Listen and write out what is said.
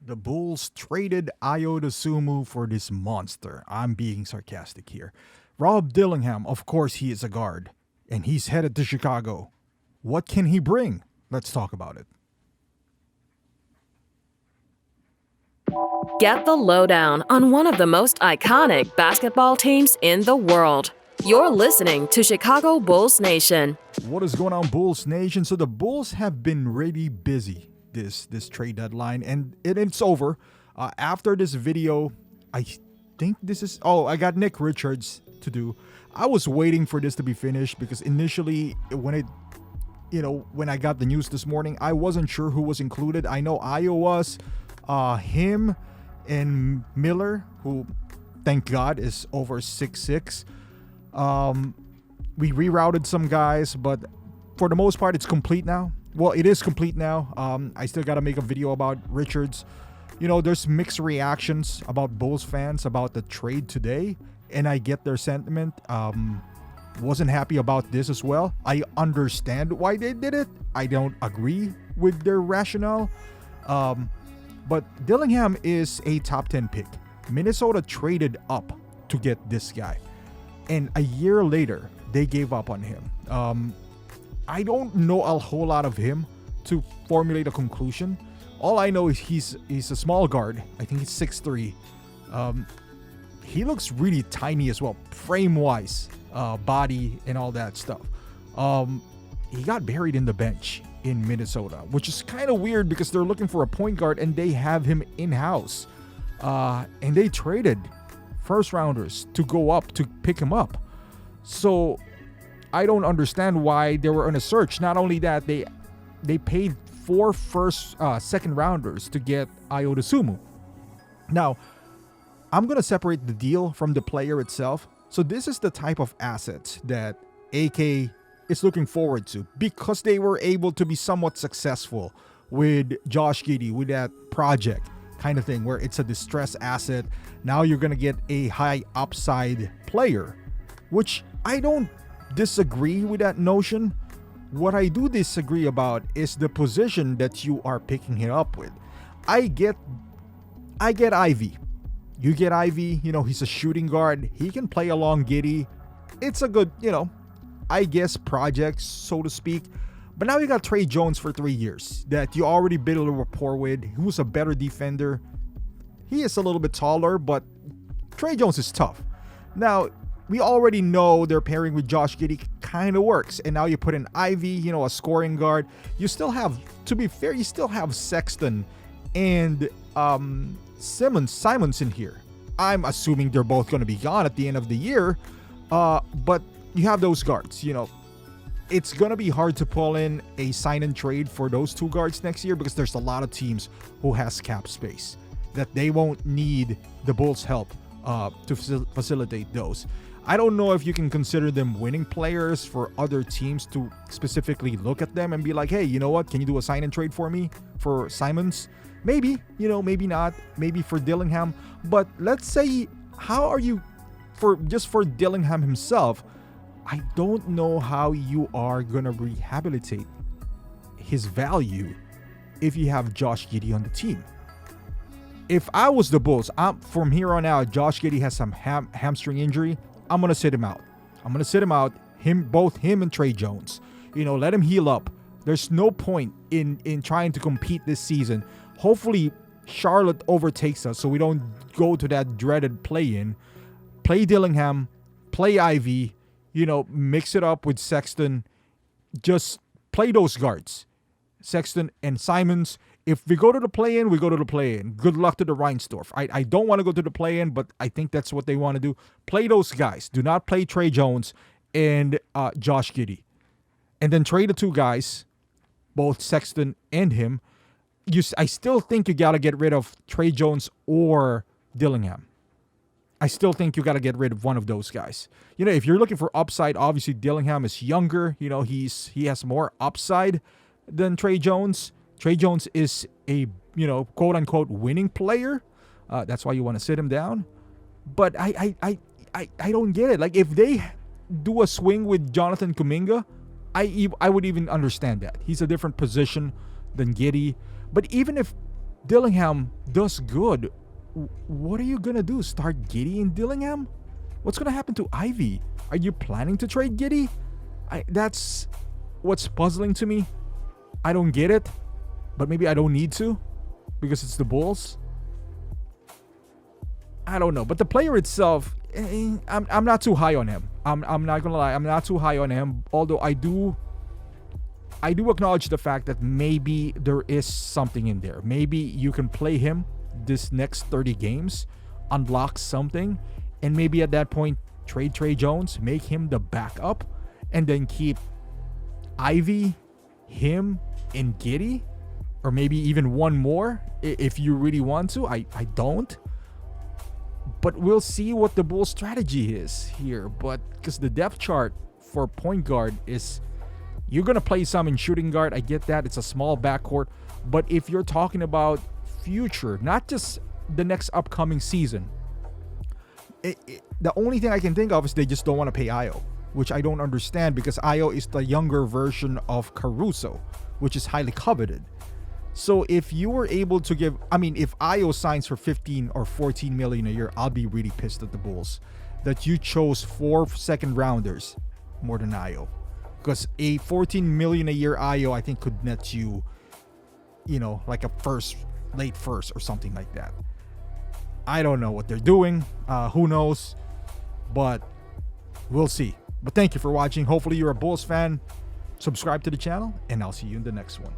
The Bulls traded Ayo Dosunmu for this monster. I'm being sarcastic here. Rob Dillingham, of course, he is a guard, and he's headed to Chicago. What can he bring? Let's talk about it. Get the lowdown on one of the most iconic basketball teams in the world. You're listening to Chicago Bulls Nation. What is going on, Bulls Nation? So the Bulls have been really busy this trade deadline, and it's over. After this video, I think this is... Oh, I got Nick Richards to do. I was waiting for this to be finished because initially when I got the news this morning, I wasn't sure who was included. I know Ayo was, him and Miller, who thank God is over 6'6". We rerouted some guys, but for the most part, it's complete now. Well, it is complete now. I still got to make a video about Richards. There's mixed reactions about Bulls fans about the trade today, and I get their sentiment. Wasn't happy about this as well. I understand why they did it. I don't agree with their rationale. But Dillingham is a top 10 pick. Minnesota traded up to get this guy. And a year later, they gave up on him. I don't know a whole lot of him to formulate a conclusion. All I know is he's a small guard. I think he's 6'3". He looks really tiny as well, frame-wise, body and all that stuff. He got buried in the bench in Minnesota, which is kind of weird because they're looking for a point guard and they have him in-house. And they traded first-rounders to go up to pick him up. So I don't understand why they were on a search. Not only that, they paid 4 second rounders to get Ayo Dosunmu. Now, I'm going to separate the deal from the player itself. So this is the type of assets that AK is looking forward to because they were able to be somewhat successful with Josh Giddey, with that project kind of thing where it's a distressed asset. Now you're going to get a high upside player, which I don't disagree with that notion. What I do disagree about is the position that you are picking him up with. I get Ivy. You get Ivy, he's a shooting guard. He can play along Giddey. It's a good, I guess project, so to speak. But now you got Tre Jones for 3 years that you already built a rapport with, who's a better defender. He is a little bit taller, but Tre Jones is tough. Now, we already know their pairing with Josh Giddey kind of works. And now you put in Ivy, a scoring guard. You still have, to be fair, you still have Sexton and Simons in here. I'm assuming they're both going to be gone at the end of the year. But you have those guards, It's going to be hard to pull in a sign and trade for those 2 guards next year because there's a lot of teams who has cap space that they won't need the Bulls' help to facilitate those. I don't know if you can consider them winning players for other teams to specifically look at them and be like, hey, you know what? Can you do a sign and trade for me for Simons? Maybe, maybe not. Maybe for Dillingham. But let's say, how are you for Dillingham himself? I don't know how you are going to rehabilitate his value if you have Josh Giddey on the team. If I was the Bulls, from here on out, Josh Giddey has some hamstring injury. I'm going to sit him out. Both him and Tre Jones. Let him heal up. There's no point in trying to compete this season. Hopefully, Charlotte overtakes us so we don't go to that dreaded play-in. Play Dillingham, play Ivy, mix it up with Sexton. Just play those guards, Sexton and Simons. If we go to the play-in, we go to the play-in. Good luck to the Reinsdorf. I don't want to go to the play-in, but I think that's what they want to do. Play those guys. Do not play Tre Jones and Josh Giddey. And then trade the 2 guys, both Sexton and him. I still think you got to get rid of Tre Jones or Dillingham. I still think you got to get rid of one of those guys. If you're looking for upside, obviously Dillingham is younger. He has more upside than Tre Jones. Tre Jones is a, quote unquote winning player. That's why you want to sit him down. But I don't get it. Like if they do a swing with Jonathan Kuminga, I would even understand that. He's a different position than Giddey. But even if Dillingham does good, what are you gonna do? Start Giddy in Dillingham? What's gonna happen to Ivy? Are you planning to trade Giddy? That's what's puzzling to me. I don't get it, but maybe I don't need to because it's the Bulls. I don't know, but the player itself, I'm not too high on him. I'm not gonna lie, I'm not too high on him. Although I do acknowledge the fact that maybe there is something in there. Maybe you can play him this next 30 games, unlock something, and maybe at that point trade Trey Jones, make him the backup, and then keep Ivy, him, and Giddy, or maybe even one more if you really want to. I don't. But we'll see what the Bulls' strategy is here. But because the depth chart for point guard is, you're going to play some in shooting guard. I get that. It's a small backcourt. But if you're talking about future, not just the next upcoming season, the only thing I can think of is they just don't want to pay Io, which I don't understand because Io is the younger version of Caruso, which is highly coveted. So if you were able to give, if Io signs for 15 or 14 million a year, I'll be really pissed at the Bulls that you chose 4 second rounders more than Io. Because a 14 million a year Io, I think, could net you, like a late first or something like that. I don't know what they're doing. Who knows? But we'll see. But thank you for watching. Hopefully you're a Bulls fan. Subscribe to the channel, and I'll see you in the next one.